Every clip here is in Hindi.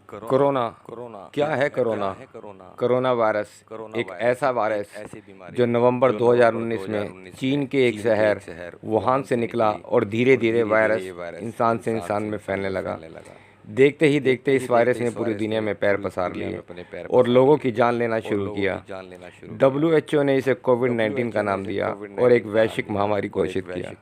कोरोना क्या है? कोरोना वायरस एक ऐसा वायरस जो नवंबर 2019 में चीन के एक शहर वुहान से निकला और धीरे धीरे वायरस इंसान से इंसान में फैलने लगा। देखते ही देखते इस वायरस ने पूरी दुनिया में पैर पसार लिए और लोगों की जान लेना शुरू किया। WHO ने इसे कोविड-19 का नाम दिया और एक वैश्विक महामारी घोषित किया।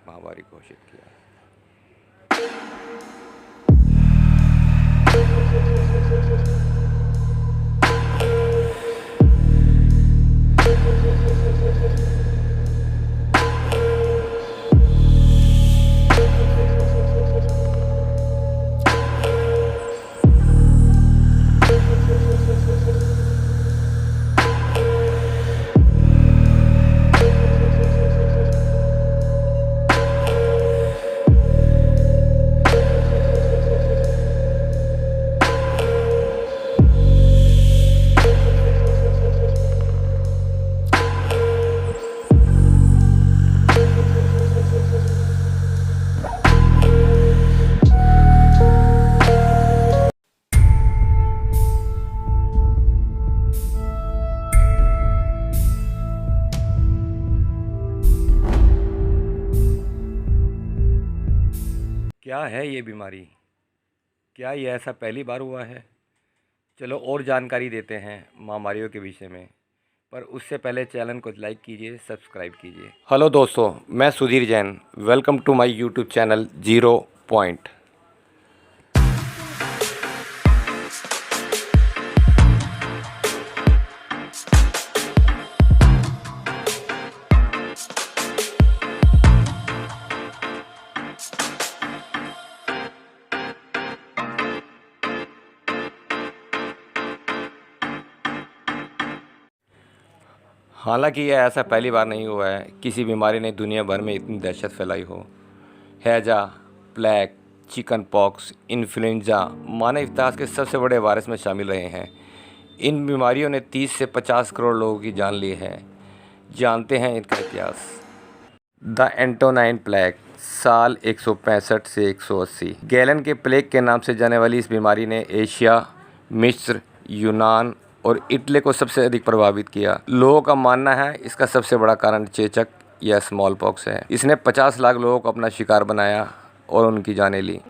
क्या है ये बीमारी? क्या ये ऐसा पहली बार हुआ है? चलो और जानकारी देते हैं महामारियों के विषय में, पर उससे पहले चैनल को लाइक कीजिए, सब्सक्राइब कीजिए। हेलो दोस्तों, मैं Sudhir Jain. Welcome to my YouTube channel 0 point. हालांकि यह ऐसा पहली बार नहीं हुआ है किसी बीमारी ने दुनिया भर में इतनी दहशत फैलाई हो। हैजा, प्लेग, चिकन पॉक्स, इन्फ्लुएंजा मानव इतिहास के सबसे बड़े वायरस में शामिल रहे हैं। इन बीमारियों ने 30 से 50 करोड़ लोगों की जान ली है। जानते हैं इनका इतिहास। द एंटोनाइन प्लेग, साल 165 से 180। गैलन के प्लेग के नाम से जाने वाली इस बीमारी ने एशिया, मिस्र, यूनान और इटली को सबसे अधिक प्रभावित किया। लोगों का मानना है इसका सबसे बड़ा कारण चेचक या स्मॉल पॉक्स है। इसने 50 लाख लोगों को अपना शिकार बनाया और उनकी जानें ली।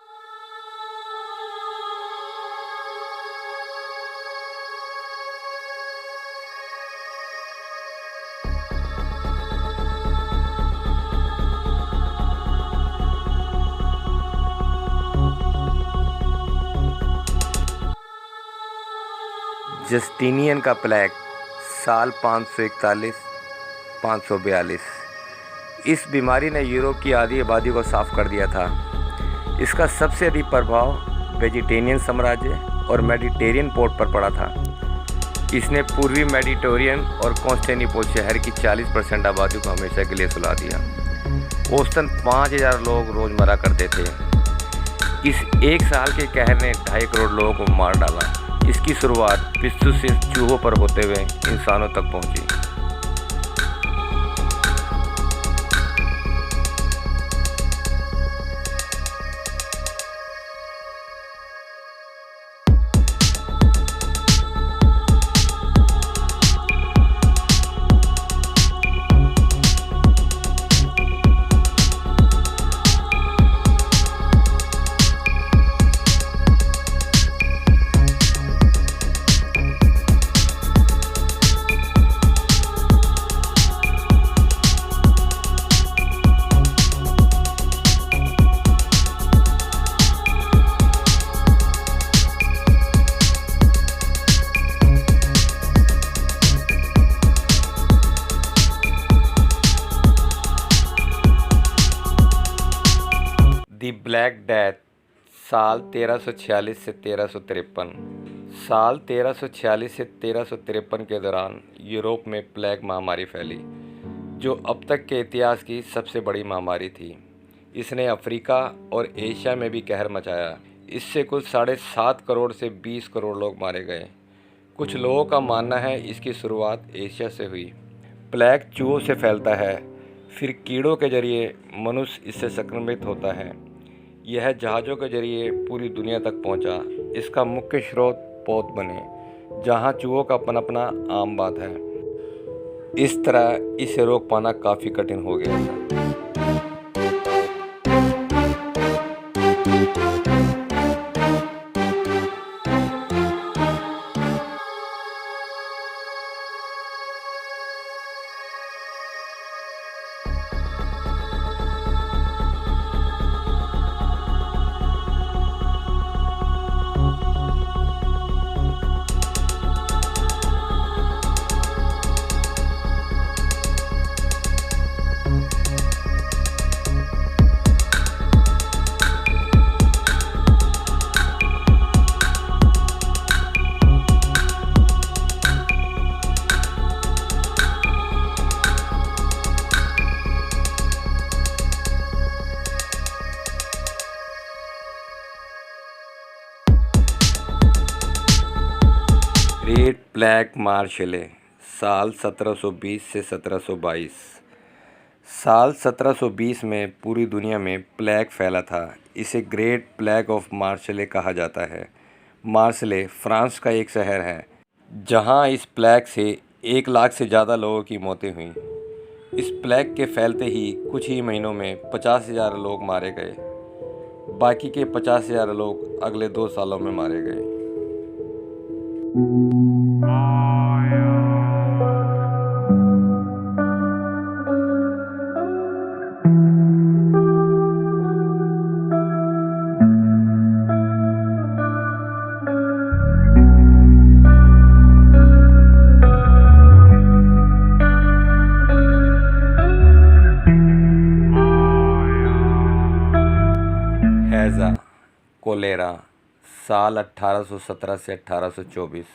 जस्टिनियन का प्लेग, साल 541-542। इस बीमारी ने यूरोप की आधी आबादी को साफ कर दिया था। इसका सबसे अधिक प्रभाव वेजिटेरियन साम्राज्य और मेडिटेरियन पोर्ट पर पड़ा था। इसने पूर्वी मेडिटेरियन और कॉन्स्टेंटिनोपल शहर की 40% आबादी को हमेशा के लिए सुला दिया। औसतन 5000 लोग रोज़ मरा करते थे। इस एक साल के कहर ने 2.5 करोड़ लोगों को मार डाला। इसकी शुरुआत पिस्सू से चूहों पर होते हुए इंसानों तक पहुंची। दी ब्लैक डेथ, साल 1346 से 1353। साल 1346 से 1353 के दौरान यूरोप में प्लेग महामारी फैली, जो अब तक के इतिहास की सबसे बड़ी महामारी थी। इसने अफ्रीका और एशिया में भी कहर मचाया। इससे कुल 7.5 करोड़ से 20 करोड़ लोग मारे गए। कुछ लोगों का मानना है इसकी शुरुआत एशिया से हुई। प्लेग चूहों से फैलता है, फिर कीड़ों के जरिए मनुष्य इससे संक्रमित होता है। यह जहाज़ों के जरिए पूरी दुनिया तक पहुंचा। इसका मुख्य स्रोत पौध बने, जहां चूहों का पनपना आम बात है। इस तरह इसे रोक पाना काफ़ी कठिन हो गया था। ग्रेट प्लैग मार्शले, साल 1720 से 1722। साल 1720 में पूरी दुनिया में प्लेग फैला था। इसे ग्रेट प्लेग ऑफ मार्शले कहा जाता है। मार्शले फ्रांस का एक शहर है, जहां इस प्लेग से 1 लाख से ज़्यादा लोगों की मौतें हुईं। इस प्लेग के फैलते ही कुछ ही महीनों में 50,000 लोग मारे गए। बाकी के 50,000 लोग अगले 2 सालों में मारे गए। हैज़ा, कोलेरा, साल 1817 से 1824।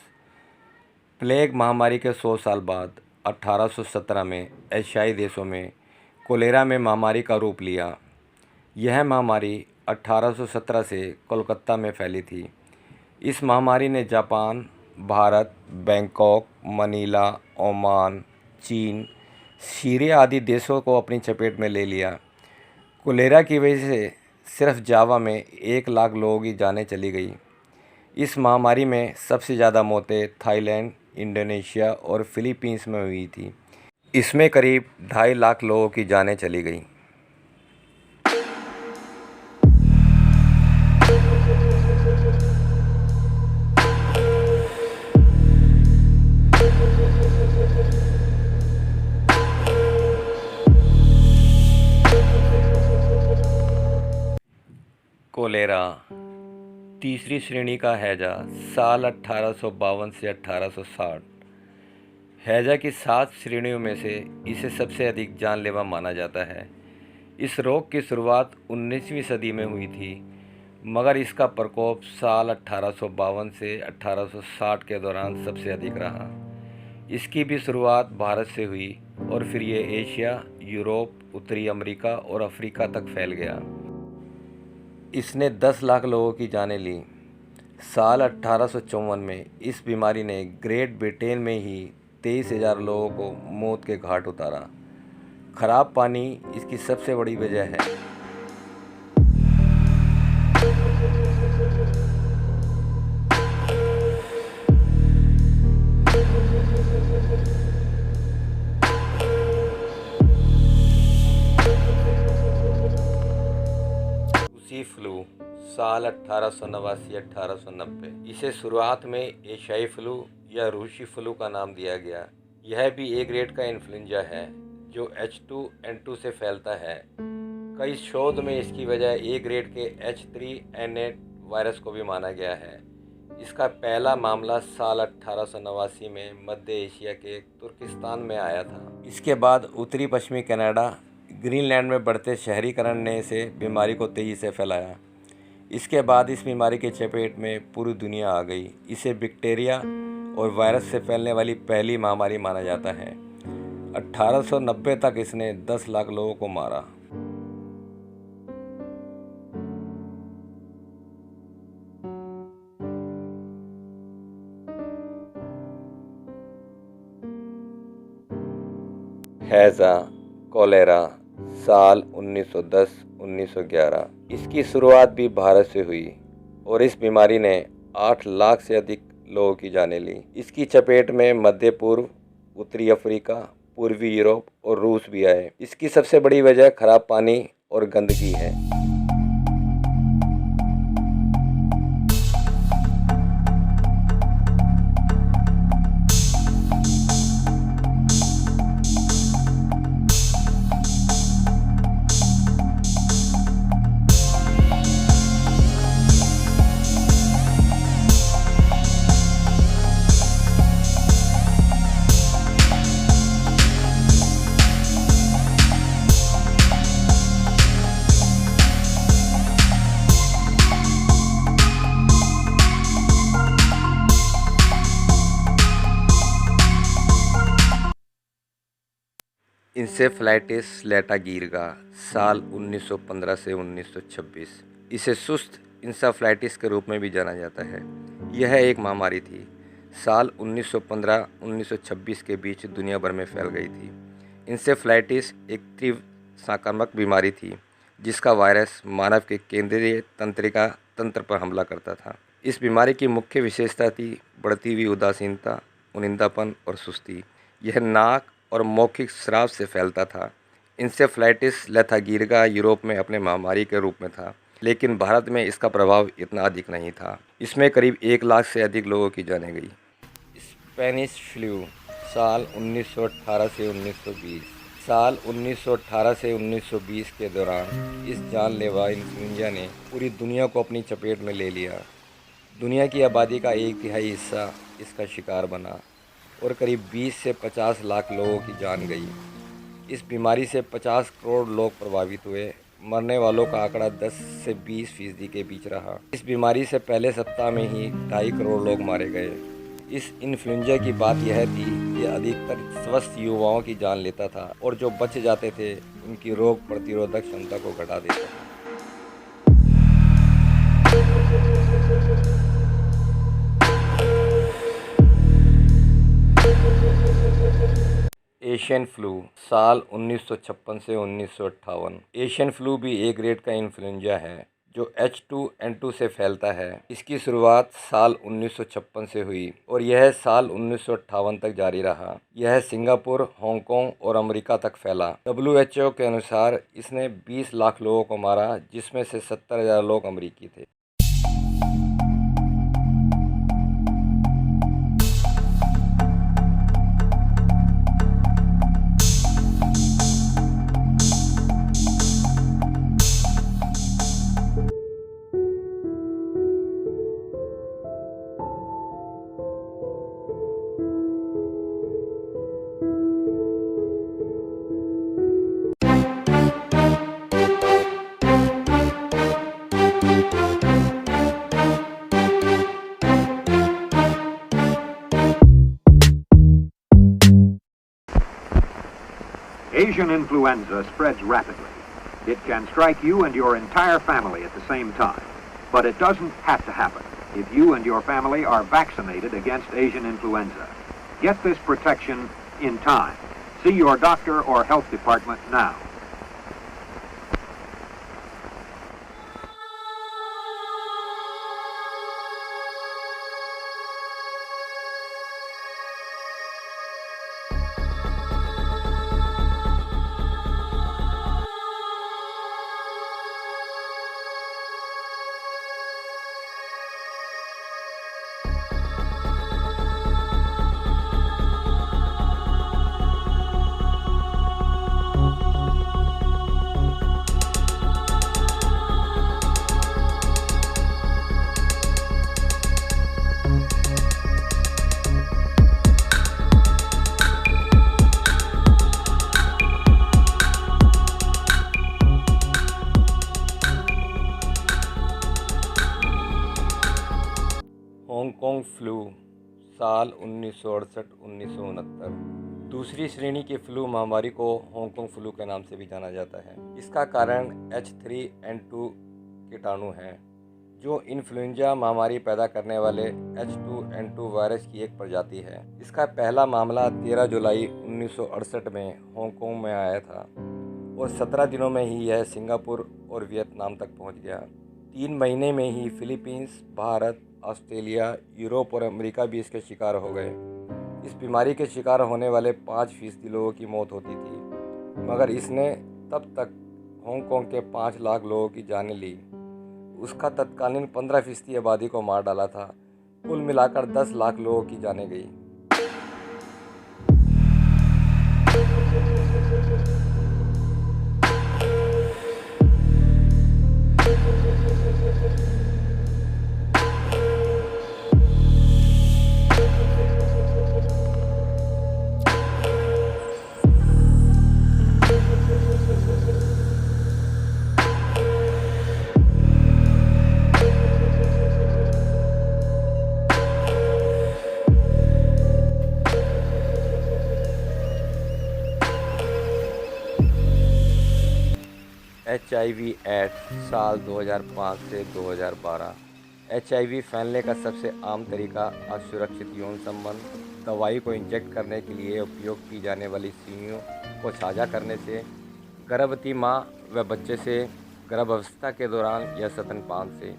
प्लेग महामारी के 100 साल बाद 1817 में एशियाई देशों में कोलेरा में महामारी का रूप लिया। यह महामारी 1817 से कोलकाता में फैली थी। इस महामारी ने Japan, Bharat, Bangkok, Manila, Oman, चीन, सीरिया आदि देशों को अपनी चपेट में ले लिया। कोलेरा की वजह से सिर्फ जावा में 1 लाख लोगों की जानें चली गई। इस महामारी में सबसे ज़्यादा मौतें थाईलैंड, इंडोनेशिया और फिलीपींस में हुई थी। इसमें करीब 2.5 लाख लोगों की जानें चली गईं। कोलेरा तीसरी श्रेणी का हैजा, साल 1852 से 1860। हैजा की 7 श्रेणियों में से इसे सबसे अधिक जानलेवा माना जाता है। इस रोग की शुरुआत 19वीं सदी में हुई थी, मगर इसका प्रकोप साल 1852 से 1860 के दौरान सबसे अधिक रहा। इसकी भी शुरुआत भारत से हुई और फिर ये एशिया, यूरोप, उत्तरी अमेरिका और अफ्रीका तक फैल गया। इसने 10 लाख लोगों की जानें ली। साल 1854 में इस बीमारी ने ग्रेट ब्रिटेन में ही 23,000 लोगों को मौत के घाट उतारा। खराब पानी इसकी सबसे बड़ी वजह है। रूसी फ्लू, साल 1889-1890। इसे शुरुआत में एशियाई फ्लू या रूसी फ्लू का नाम दिया गया। यह भी ए ग्रेड का इन्फ्लुएंजा है जो H2N2 से फैलता है। कई शोध में इसकी वजह ए ग्रेड के H3N8 वायरस को भी माना गया है। इसका पहला मामला साल 1889 में मध्य एशिया के तुर्किस्तान में आया था। इसके बाद उत्तरी पश्चिमी कनाडा, ग्रीनलैंड में बढ़ते शहरीकरण ने इसे बीमारी को तेज़ी से फैलाया। इसके बाद इस बीमारी के चपेट में पूरी दुनिया आ गई। इसे बैक्टीरिया और वायरस से फैलने वाली पहली महामारी माना जाता है। 1890 तक इसने 10 लाख लोगों को मारा। हैज़ा, कोलेरा, साल 1910-1911। इसकी शुरुआत भी भारत से हुई और इस बीमारी ने 8 लाख से अधिक लोगों की जानें ली। इसकी चपेट में मध्य पूर्व, उत्तरी अफ्रीका, पूर्वी यूरोप और रूस भी आए। इसकी सबसे बड़ी वजह खराब पानी और गंदगी है। इंसेफ्लाइटिस लेटागिर्गा साल 1915 से 1926। इसे सुस्त इंसेफ्लाइटिस के रूप में भी जाना जाता है। यह एक महामारी थी। साल 1915-1926 के बीच दुनिया भर में फैल गई थी। इंसेफ्लाइटिस एक तीव्र संक्रामक बीमारी थी जिसका वायरस मानव के केंद्रीय तंत्रिका तंत्र पर हमला करता था। इस बीमारी की मुख्य विशेषता थी बढ़ती हुई उदासीनता, उनिंदापन और सुस्ती। यह नाक और मौखिक स्राव से फैलता था। इंसेफ्लाइटिस लेथागिर्गा यूरोप में अपने महामारी के रूप में था, लेकिन भारत में इसका प्रभाव इतना अधिक नहीं था। इसमें करीब 1 लाख से अधिक लोगों की जानें गई। स्पेनिश फ्लू साल 1918 से 1920। साल 1918 से 1920 के दौरान इस जानलेवा इन्फ्लुएंजा ने पूरी दुनिया को अपनी चपेट में ले लिया। दुनिया की आबादी का 1/3 हिस्सा इसका शिकार बना और करीब 20 से 50 लाख लोगों की जान गई। इस बीमारी से 50 करोड़ लोग प्रभावित हुए। मरने वालों का आंकड़ा 10 से 20% के बीच रहा। इस बीमारी से पहले सप्ताह में ही 2.5 करोड़ लोग मारे गए। इस इन्फ्लुएंजा की बात यह थी कि अधिकतर स्वस्थ युवाओं की जान लेता था और जो बच जाते थे उनकी रोग प्रतिरोधक क्षमता को घटा देता था। एशियन फ्लू साल 1956 से 1958। एशियन फ्लू भी एक ग्रेड का इन्फ्लुएंजा है जो H2N2 से फैलता है। इसकी शुरुआत साल 1956 से हुई और यह साल 1958 तक जारी रहा। यह सिंगापुर, हांगकांग और अमेरिका तक फैला। WHO के अनुसार इसने 20 लाख लोगों को मारा, जिसमें से 70,000 लोग अमेरिकी थे। Asian influenza spreads rapidly. It can strike you and your entire family at the same time, but it doesn't have to happen if you and your family are vaccinated against Asian influenza. Get this protection in time. See your doctor or health department now. Hong Kong flu साल 1968-1969। दूसरी श्रेणी की फ्लू महामारी को हांगकांग फ्लू के नाम से भी जाना जाता है। इसका कारण H3N2 कीटाणु है, जो इन्फ्लुएंजा महामारी पैदा करने वाले H2N2 वायरस की एक प्रजाति है। इसका पहला मामला 13 जुलाई 1968 में हांगकांग में आया था और 17 दिनों में ही यह सिंगापुर और वियतनाम तक पहुंच गया। 3 महीने में ही फिलीपींस, भारत, ऑस्ट्रेलिया, यूरोप और अमेरिका भी इसके शिकार हो गए। इस बीमारी के शिकार होने वाले 5% लोगों की मौत होती थी, मगर इसने तब तक हांगकांग के 5 लाख लोगों की जानें ली। उसका तत्कालीन 15% आबादी को मार डाला था। कुल मिलाकर 10 लाख लोगों की जानें गई। HIV एड्स साल 2005 से 2012। HIV फैलने का सबसे आम तरीका असुरक्षित यौन संबंध, दवाई को इंजेक्ट करने के लिए उपयोग की जाने वाली सुइयों को साझा करने से, गर्भवती माँ व बच्चे से, गर्भावस्था के दौरान या स्तनपान से।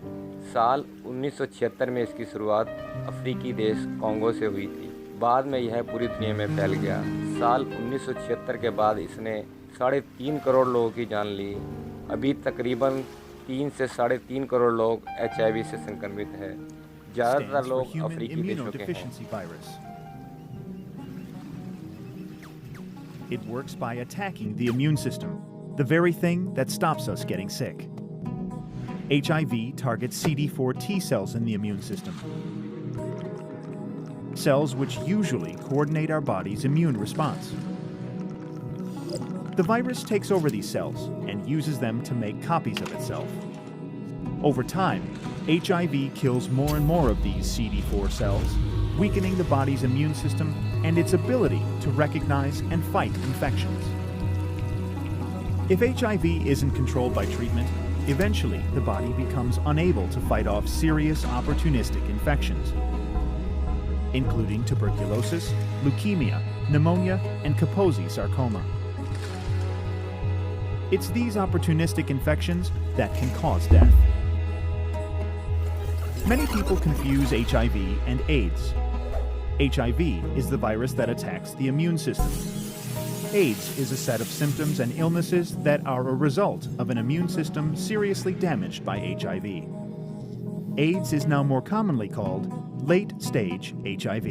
साल 1976 में इसकी शुरुआत अफ्रीकी देश कॉन्गो से हुई थी। बाद में यह पूरी दुनिया में फैल गया। साल 1976 के बाद इसने 3.5 करोड़ लोगों की जान ली। अभी तकरीबन 3 से 3.5 करोड़ लोग HIV से संक्रमित हैं। ज़्यादातर लोग अफ्रीकी देशों के हैं। It works by attacking the immune system, the very thing that stops us getting sick. HIV targets CD4 T cells in the immune system, cells which usually coordinate our body's immune response. The virus takes over these cells and uses them to make copies of itself. Over time, HIV kills more and more of these CD4 cells, weakening the body's immune system and its ability to recognize and fight infections. If HIV isn't controlled by treatment, eventually the body becomes unable to fight off serious opportunistic infections, including tuberculosis, leukemia, pneumonia, and Kaposi sarcoma. It's these opportunistic infections that can cause death. Many people confuse HIV and AIDS. HIV is the virus that attacks the immune system. AIDS is a set of symptoms and illnesses that are a result of an immune system seriously damaged by HIV. AIDS is now more commonly called late-stage HIV.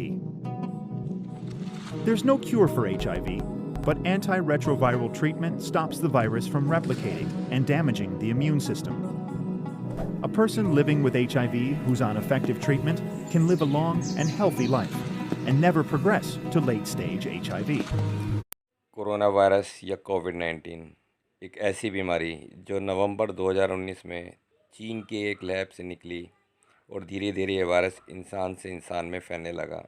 There's no cure for HIV, but antiretroviral treatment stops the virus from replicating and damaging the immune system. A person living with HIV who's on effective treatment can live a long and healthy life and never progress to late-stage HIV. Corona virus या कोविड-19 एक ऐसी बीमारी जो नवंबर 2019 में चीन के एक लैब से निकली और धीरे धीरे ये वायरस इंसान से इंसान में फैलने लगा।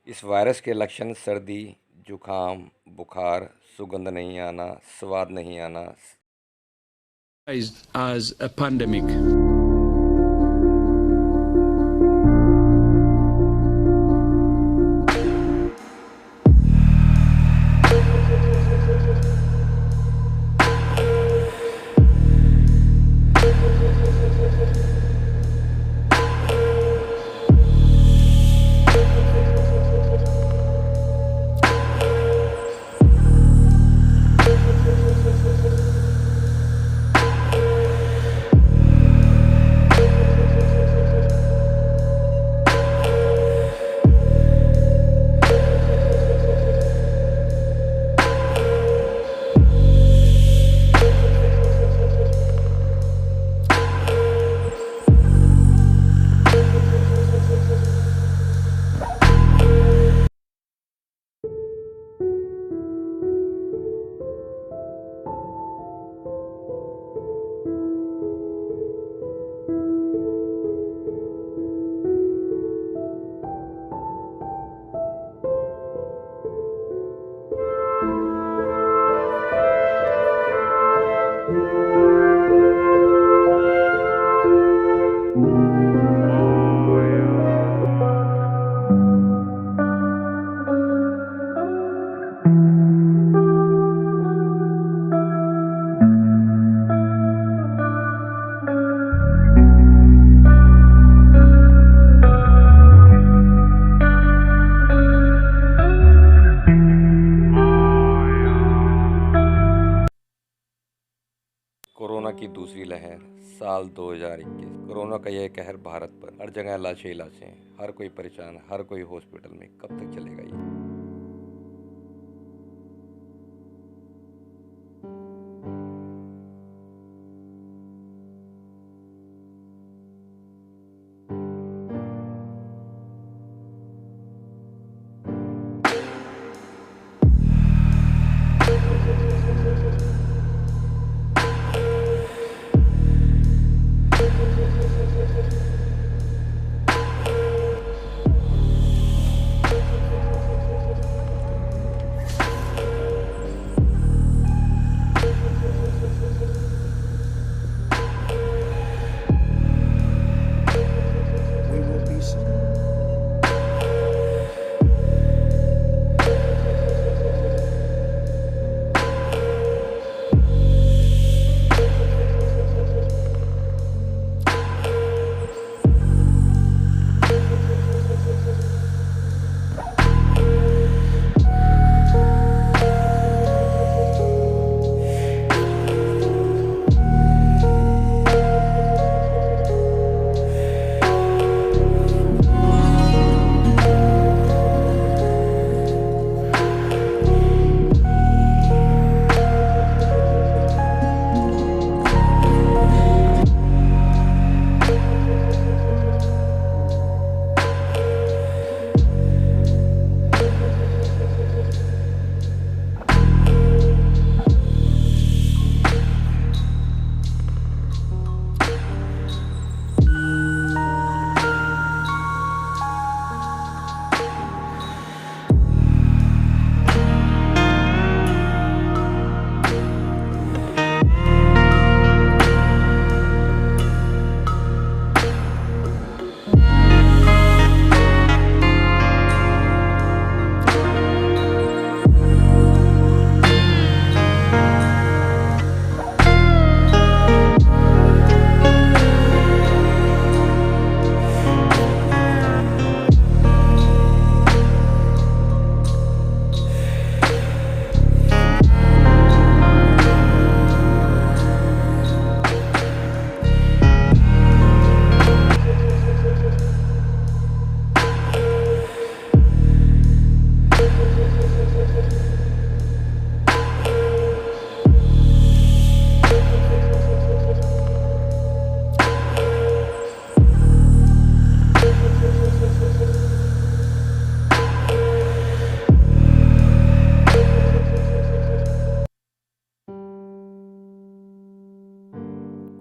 इस वायरस के लक्षण सर्दी, जुखाम, बुखार, सुगंध नहीं आना, स्वाद नहीं आना। As a pandemic. कोरोना की दूसरी लहर साल 2021। कोरोना का यह कहर भारत पर, हर जगह लाशें ही लाशें, हर कोई परेशान, हर कोई हॉस्पिटल में। कब तक चलेगा ये? We will be safe.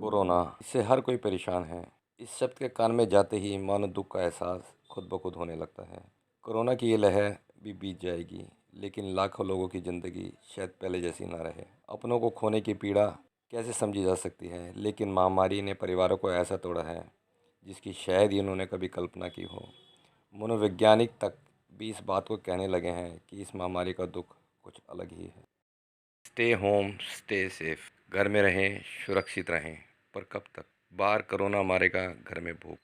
Corona, इससे हर कोई परेशान है। इस शब्द के कान में जाते ही मानो दुख का एहसास खुद ब खुद होने लगता है। कोरोना की ये लहर भी बीत जाएगी, लेकिन लाखों लोगों की ज़िंदगी शायद पहले जैसी ना रहे। अपनों को खोने की पीड़ा कैसे समझी जा सकती है, लेकिन महामारी ने परिवारों को ऐसा तोड़ा है जिसकी शायद ही उन्होंने कभी कल्पना की हो। मनोवैज्ञानिक तक भी इस बात को कहने लगे हैं कि इस महामारी का दुख कुछ अलग ही है। Stay home, stay safe. घर में रहें, सुरक्षित रहें। पर कब तक? बाहर कोरोना मारेगा, घर में भूख।